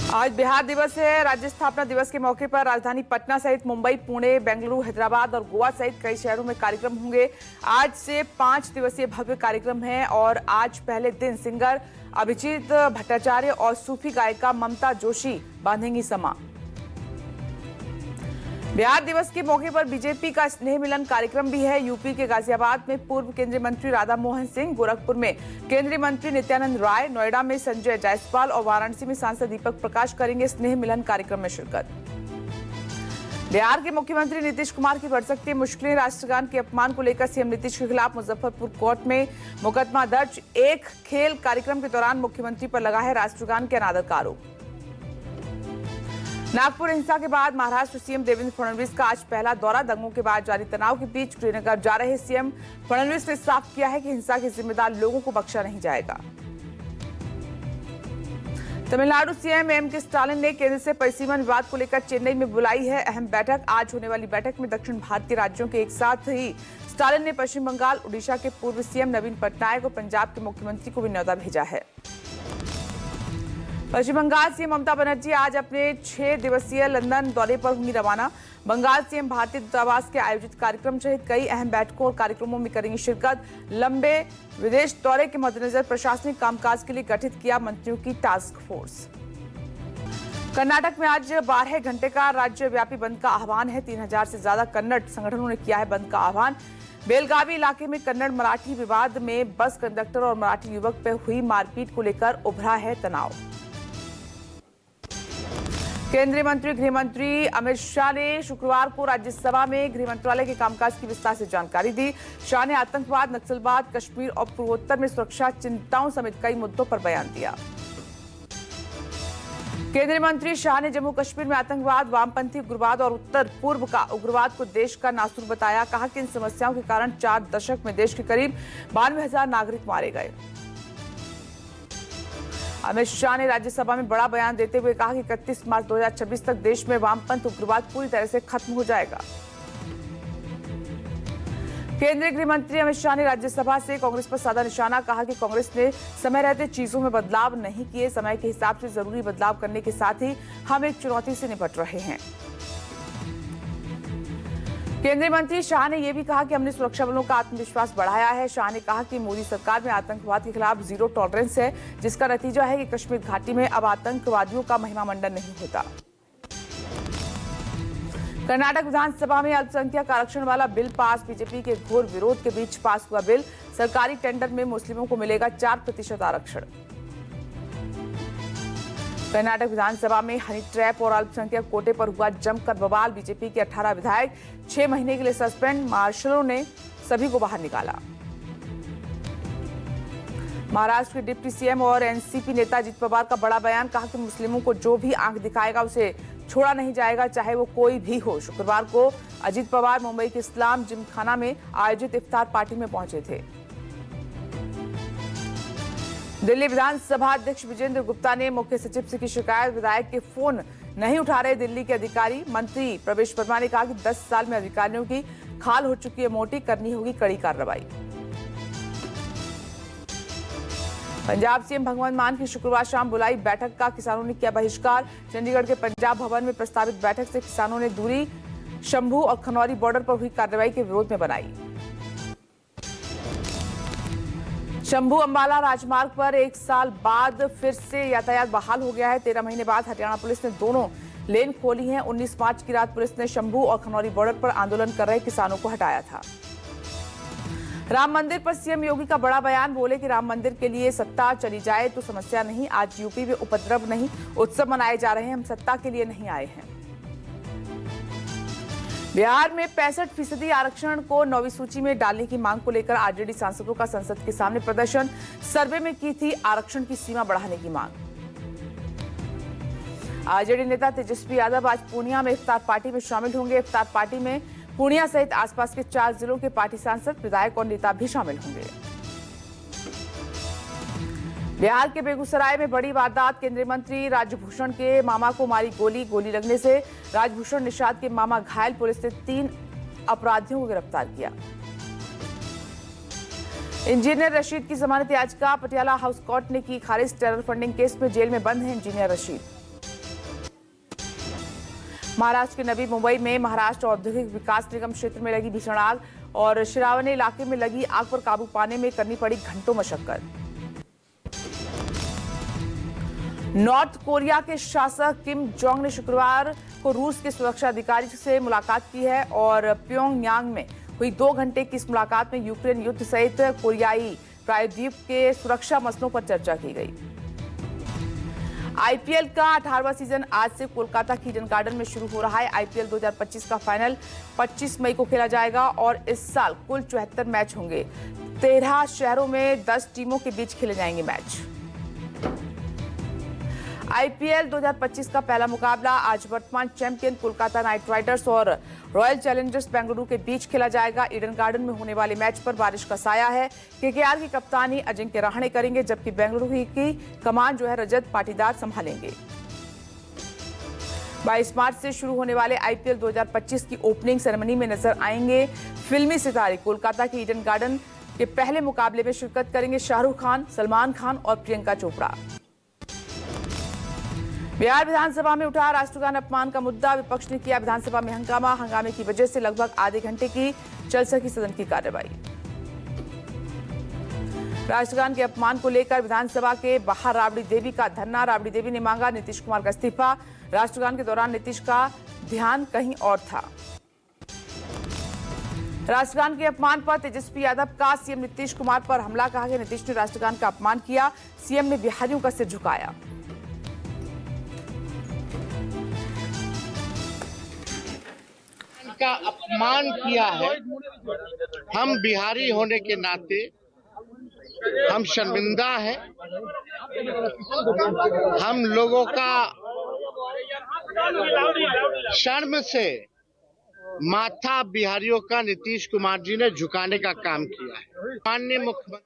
आज बिहार दिवस है। राज्य स्थापना दिवस के मौके पर राजधानी पटना सहित मुंबई, पुणे, बेंगलुरु, हैदराबाद और गोवा सहित कई शहरों में कार्यक्रम होंगे। आज से 5 दिवसीय भव्य कार्यक्रम है और आज पहले दिन सिंगर अभिजीत भट्टाचार्य और सूफी गायिका ममता जोशी बांधेंगी समा। बिहार दिवस के मौके पर बीजेपी का स्नेह मिलन कार्यक्रम भी है। यूपी के गाजियाबाद में पूर्व केंद्रीय मंत्री राधा मोहन सिंह, गोरखपुर में केंद्रीय मंत्री नित्यानंद राय, नोएडा में संजय जायसवाल और वाराणसी में सांसद दीपक प्रकाश करेंगे स्नेह मिलन कार्यक्रम में शिरकत। बिहार के मुख्यमंत्री नीतीश कुमार की बढ़ सकती है मुश्किलें। राष्ट्रगान के अपमान को लेकर सीएम नीतीश के खिलाफ मुजफ्फरपुर कोर्ट में मुकदमा दर्ज। एक खेल कार्यक्रम के दौरान मुख्यमंत्री पर लगा है राष्ट्रगान के अनादर का आरोप। नागपुर हिंसा के बाद महाराष्ट्र सीएम देवेंद्र फडणवीस का आज पहला दौरा। दंगों के बाद जारी तनाव के बीच श्रीनगर जा रहे सीएम फडणवीस ने साफ किया है कि हिंसा के जिम्मेदार लोगों को बख्शा नहीं जाएगा। Tamil Nadu CM MK. स्टालिन ने केंद्र से परिसीमन विवाद को लेकर चेन्नई में बुलाई है अहम बैठक। आज होने वाली बैठक में दक्षिण भारतीय राज्यों के एक साथ ही स्टालिन ने पश्चिम बंगाल, उड़ीसा के पूर्व सीएम नवीन पटनायक और पंजाब के मुख्यमंत्री को भी न्योता भेजा है। पश्चिम बंगाल सीएम ममता बनर्जी आज अपने 6 दिवसीय लंदन दौरे पर होंगी रवाना। बंगाल सीएम भारतीय दूतावास के आयोजित कार्यक्रम सहित कई अहम बैठकों और कार्यक्रमों में करेंगी शिरकत। लंबे विदेश दौरे के मद्देनजर प्रशासनिक कामकाज के लिए गठित किया मंत्रियों की टास्क फोर्स। कर्नाटक में आज 12 घंटे का राज्यव्यापी बंद का आह्वान है। 3000 से ज्यादा कन्नड़ संगठनों ने किया है बंद का आह्वान। बेलगावी इलाके में कन्नड़ मराठी विवाद में बस कंडक्टर और मराठी युवक पर हुई मारपीट को लेकर उभरा है तनाव। केंद्रीय मंत्री गृह मंत्री अमित शाह ने शुक्रवार को राज्यसभा में गृह मंत्रालय के कामकाज की विस्तार से जानकारी दी। शाह ने आतंकवाद, नक्सलवाद, कश्मीर और पूर्वोत्तर में सुरक्षा चिंताओं समेत कई मुद्दों पर बयान दिया। केंद्रीय मंत्री शाह ने जम्मू कश्मीर में आतंकवाद, वामपंथी उग्रवाद और उत्तर पूर्व का उग्रवाद को देश का नासूर बताया। कहा कि इन समस्याओं के कारण 4 दशक में देश के करीब 92,000 नागरिक मारे गए। अमित शाह ने राज्यसभा में बड़ा बयान देते हुए कहा कि 31 मार्च 2026 तक देश में वामपंथ उग्रवाद पूरी तरह से खत्म हो जाएगा। केंद्रीय गृह मंत्री अमित शाह ने राज्यसभा से कांग्रेस पर साधा निशाना। कहा कि कांग्रेस ने समय रहते चीजों में बदलाव नहीं किए। समय के हिसाब से जरूरी बदलाव करने के साथ ही हम एक चुनौती से निपट रहे हैं। केंद्रीय मंत्री शाह ने यह भी कहा कि हमने सुरक्षा बलों का आत्मविश्वास बढ़ाया है। शाह ने कहा कि मोदी सरकार में आतंकवाद के खिलाफ जीरो टॉलरेंस है, जिसका नतीजा है कि कश्मीर घाटी में अब आतंकवादियों का महिमा मंडन नहीं होता। कर्नाटक विधानसभा में अल्पसंख्यक आरक्षण वाला बिल पास। बीजेपी के घोर विरोध के बीच पास हुआ बिल। सरकारी टेंडर में मुस्लिमों को मिलेगा 4% आरक्षण। कर्नाटक विधानसभा में हनी ट्रैप और अल्पसंख्यक कोटे पर हुआ जमकर बवाल। बीजेपी के 18 विधायक 6 महीने के लिए सस्पेंड। मार्शलों ने सभी को बाहर निकाला। महाराष्ट्र के डिप्टी सीएम और एनसीपी नेता अजित पवार का बड़ा बयान। कहा कि मुस्लिमों को जो भी आंख दिखाएगा उसे छोड़ा नहीं जाएगा, चाहे वो कोई भी हो। शुक्रवार को अजित पवार मुंबई के इस्लाम जिमखाना में आयोजित इफ्तार पार्टी में पहुंचे थे। दिल्ली विधानसभा अध्यक्ष विजेंद्र गुप्ता ने मुख्य सचिव से की शिकायत। विधायक के फोन नहीं उठा रहे दिल्ली के अधिकारी। मंत्री प्रवेश वर्मा ने कहा कि 10 साल में अधिकारियों की खाल हो चुकी है मोटी, करनी होगी कड़ी कार्रवाई। पंजाब सीएम भगवंत मान की शुक्रवार शाम बुलाई बैठक का किसानों ने किया बहिष्कार। चंडीगढ़ के पंजाब भवन में प्रस्तावित बैठक से किसानों ने दूरी शंभू और खनौरी बॉर्डर पर हुई कार्रवाई के विरोध में बनाई। शंभू अंबाला राजमार्ग पर 1 साल बाद फिर से यातायात बहाल हो गया है। 13 महीने बाद हरियाणा पुलिस ने दोनों लेन खोली हैं। 19 मार्च की रात पुलिस ने शंभू और खनौरी बॉर्डर पर आंदोलन कर रहे किसानों को हटाया था। राम मंदिर पर सीएम योगी का बड़ा बयान। बोले कि राम मंदिर के लिए सत्ता चली जाए तो समस्या नहीं। आज यूपी में उपद्रव नहीं, उत्सव मनाए जा रहे हैं। हम सत्ता के लिए नहीं आए हैं। बिहार में 65% आरक्षण को 9वीं सूची में डालने की मांग को लेकर आरजेडी सांसदों का संसद के सामने प्रदर्शन। सर्वे में की थी आरक्षण की सीमा बढ़ाने की मांग। आरजेडी नेता तेजस्वी यादव आज पूर्णिया में इफ्तार पार्टी में शामिल होंगे। इफ्तार पार्टी में पूर्णिया सहित आसपास के 4 जिलों के पार्टी सांसद, विधायक और नेता भी शामिल होंगे। बिहार के बेगूसराय में बड़ी वारदात। केंद्रीय मंत्री राजभूषण के मामा को मारी गोली लगने से राजभूषण निषाद के मामा घायल। पुलिस ने 3 अपराधियों को गिरफ्तार किया। इंजीनियर रशीद की जमानत याचिका पटियाला हाउस कोर्ट ने की खारिज। टेरर फंडिंग केस में जेल में बंद है इंजीनियर रशीद। महाराष्ट्र के नवी मुंबई में महाराष्ट्र औद्योगिक विकास निगम क्षेत्र में लगी भीषण आग और शिरावने इलाके में लगी आग पर काबू पाने में करनी पड़ी घंटों मशक्कत। नॉर्थ कोरिया के शासक किम जोंग ने शुक्रवार को रूस के सुरक्षा अधिकारी से मुलाकात की है और प्योंगयांग में हुई 2 घंटे की इस मुलाकात में यूक्रेन युद्ध सहित कोरियाई प्रायद्वीप के सुरक्षा मसलों पर चर्चा की गई। आईपीएल का 18वां सीजन आज से कोलकाता की ईडन गार्डन में शुरू हो रहा है। आईपीएल 2025 का फाइनल 25 मई को खेला जाएगा और इस साल कुल 74 मैच होंगे। 13 शहरों में 10 टीमों के बीच खेले जाएंगे मैच। आईपीएल 2025 का पहला मुकाबला आज वर्तमान चैंपियन कोलकाता नाइट राइडर्स और रॉयल चैलेंजर्स बेंगलुरु के बीच खेला जाएगा। ईडन गार्डन में होने वाले मैच पर बारिश का साया है। केकेआर की कप्तानी अजिंक्य रहाणे करेंगे, जबकि बेंगलुरु की कमान रजत पाटीदार संभालेंगे। 22 मार्च से शुरू होने वाले आईपीएल 2025 की ओपनिंग सेरेमनी में नजर आएंगे फिल्मी सितारे। कोलकाता के ईडन गार्डन के पहले मुकाबले में शिरकत करेंगे शाहरुख खान, सलमान खान और प्रियंका चोपड़ा। बिहार विधानसभा में उठा राष्ट्रगान अपमान का मुद्दा, विपक्ष ने किया विधानसभा में हंगामा। हंगामे की वजह से लगभग आधे घंटे की चल सकी सदन की कार्यवाही। राष्ट्रगान के अपमान को लेकर विधानसभा के बाहर राबड़ी देवी का धरना। राबड़ी देवी ने मांगा नीतीश कुमार का इस्तीफा। राष्ट्रगान के दौरान नीतीश का ध्यान कहीं और था। राष्ट्रगान के अपमान पर तेजस्वी यादव का सीएम नीतीश कुमार पर हमला, कहा कि नीतीश ने राष्ट्रगान का अपमान किया। सीएम ने बिहारियों का सिर झुकाया। का अपमान किया है। हम बिहारी होने के नाते हम शर्मिंदा हैं। हम लोगों का शर्म से माथा बिहारियों का नीतीश कुमार जी ने झुकाने का काम किया है। माननीय मुख्यमंत्री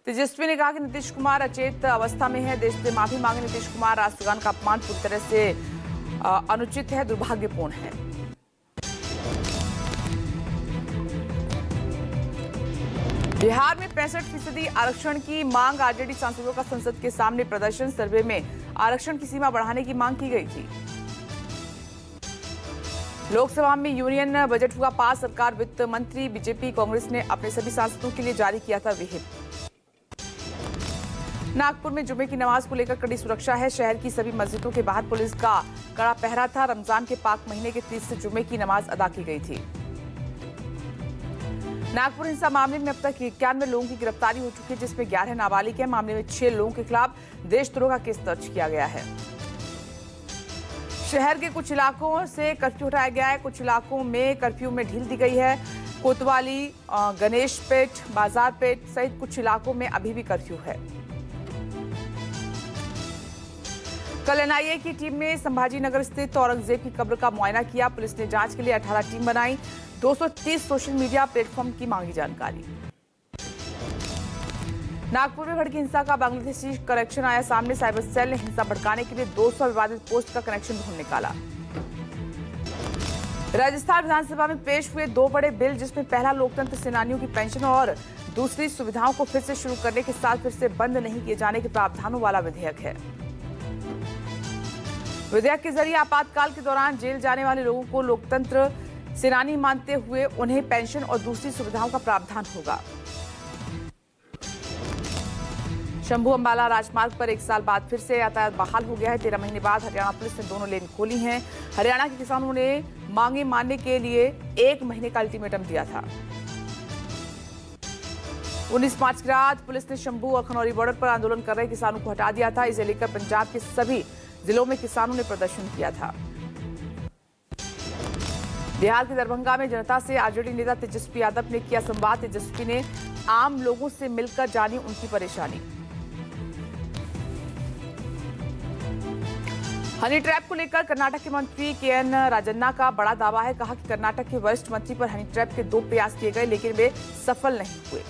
तेजस्वी ने कहा कि नीतीश कुमार अचेत अवस्था में है, देश से माफी मांगे। नीतीश कुमार राष्ट्रगान का अपमान पूरी तरह से अनुचित है, दुर्भाग्यपूर्ण है। बिहार में 65% आरक्षण की मांग, आरजेडी सांसदों का संसद के सामने प्रदर्शन। सर्वे में आरक्षण की सीमा बढ़ाने की मांग की गई थी। लोकसभा में यूनियन बजट हुआ पास। सरकार, वित्त मंत्री, बीजेपी, कांग्रेस ने अपने सभी सांसदों के लिए जारी किया था व्हिप। नागपुर में जुमे की नमाज को लेकर कड़ी सुरक्षा है। शहर की सभी मस्जिदों के बाहर पुलिस का कड़ा पहरा था। रमजान के पाक महीने के 30 से जुमे की नमाज अदा की गई थी। नागपुर हिंसा मामले में अब तक 91 लोगों की गिरफ्तारी हो चुकी है, जिसमें 11 नाबालिग हैं। मामले में 6 लोगों के खिलाफ देशद्रोह का केस दर्ज किया गया है। शहर के कुछ इलाकों से कर्फ्यू हटाया गया है। कुछ इलाकों में कर्फ्यू में ढील दी गई है। कोतवाली, गणेश पेट, बाजार पेट सहित कुछ इलाकों में अभी भी कर्फ्यू है। कल एनआईए की टीम ने संभाजी नगर स्थित औरंगजेब की कब्र का मुआयना किया। पुलिस ने जांच के लिए 18 टीम बनाई। 230 सोशल मीडिया प्लेटफॉर्म की मांगी जानकारी। नागपुर में भड़की हिंसा का बांग्लादेशी कनेक्शन आया सामने। साइबर सेल ने हिंसा भड़काने के लिए 200 विवादित पोस्ट का कनेक्शन ढूंढ निकाला। राजस्थान विधानसभा में पेश हुए 2 बड़े बिल, जिसमें पहला लोकतंत्र सेनानियों की पेंशन और दूसरी सुविधाओं को फिर से शुरू करने के साथ फिर से बंद नहीं किए जाने के प्रावधानों वाला विधेयक है। विधेयक के जरिए आपातकाल के दौरान जेल जाने वाले लोगों को लोकतंत्र सेनानी मानते हुए उन्हें पेंशन और दूसरी सुविधाओं का प्रावधान होगा। शंभू अंबाला राजमार्ग पर 1 साल बाद फिर से यातायात बहाल हो गया है। 13 महीने बाद हरियाणा पुलिस ने दोनों लेन खोली हैं। हरियाणा के किसानों ने मांगे मानने के लिए 1 महीने का अल्टीमेटम दिया था। 19 मार्च की रात पुलिस ने शंभू और खनौरी बॉर्डर पर आंदोलन कर रहे किसानों को हटा दिया था। इसे लेकर पंजाब के सभी जिलों में किसानों ने प्रदर्शन किया था। बिहार के दरभंगा में जनता से आरजेडी नेता तेजस्वी यादव ने किया संवाद। तेजस्वी ने आम लोगों से मिलकर जानी उनकी परेशानी। हनी ट्रैप को लेकर कर्नाटक के मंत्री केएन राजन्ना का बड़ा दावा है। कहा कि कर्नाटक के वरिष्ठ मंत्री पर हनी ट्रैप के 2 प्रयास किए गए, लेकिन वे सफल नहीं हुए।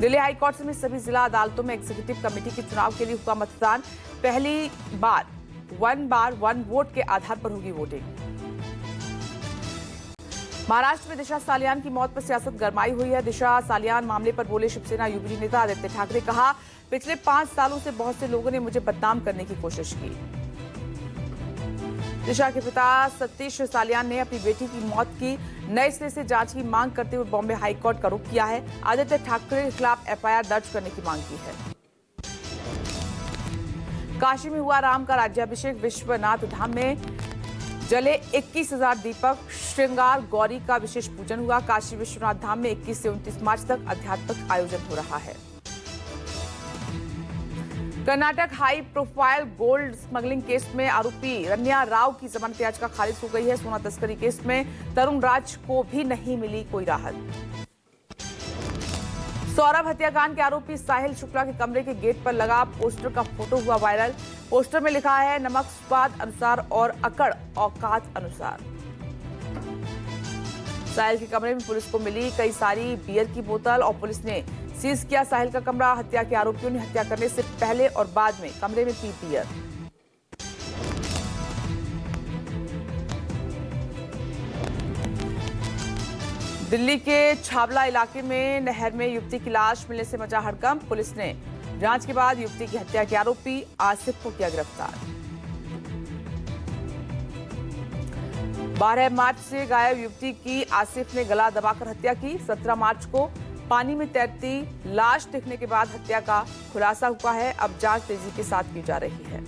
दिल्ली हाईकोर्ट समेत सभी जिला अदालतों में एग्जीक्यूटिव कमेटी के चुनाव के लिए हुआ मतदान। पहली बार 1 वोट के आधार पर होगी वोटिंग। महाराष्ट्र में दिशा सालियान की मौत पर सियासत गरमाई हुई है। दिशा सालियान मामले पर बोले शिवसेना यूपीजी नेता आदित्य ठाकरे। कहा, पिछले 5 सालों से बहुत से लोगों ने मुझे बदनाम करने की कोशिश की। दिशा के पिता सतीश सालियान ने अपनी बेटी की मौत की नए सिरे से जांच की मांग करते हुए बॉम्बे हाईकोर्ट का रुख किया है। आदित्य ठाकरे के खिलाफ एफआईआर दर्ज करने की मांग की है। काशी में हुआ राम का राज्याभिषेक। विश्वनाथ धाम में जले 21,000 दीपक। श्रृंगार गौरी का विशेष पूजन हुआ। काशी विश्वनाथ धाम में 21 से 29 मार्च तक आध्यात्मिक आयोजन हो रहा है। Karnataka high profile gold smuggling case में आरोपी रन्या राव की जमानत याचिका खारिज हो गई है। सोना तस्करी केस में तरुण राज को भी नहीं मिली कोई राहत। सौरभ हत्याकांड के आरोपी साहिल शुक्ला के कमरे के गेट पर लगा पोस्टर का फोटो हुआ वायरल। पोस्टर में लिखा है नमक स्वाद अनुसार और अकड़ औकात अनुसार। साहिल के कमरे में पुलिस को मिली कई सारी बियर की बोतल और पुलिस ने सीज किया साहिल का कमरा। हत्या के आरोपियों ने हत्या करने से पहले और बाद में कमरे में पी बियर। दिल्ली के छावला इलाके में नहर में युवती की लाश मिलने से मचा हड़कंप। पुलिस ने जांच के बाद युवती की हत्या के आरोपी आसिफ को किया गिरफ्तार। 12 मार्च से गायब युवती की आसिफ ने गला दबाकर हत्या की। 17 मार्च को पानी में तैरती लाश दिखने के बाद हत्या का खुलासा हुआ है। अब जांच तेजी के साथ की जा रही है।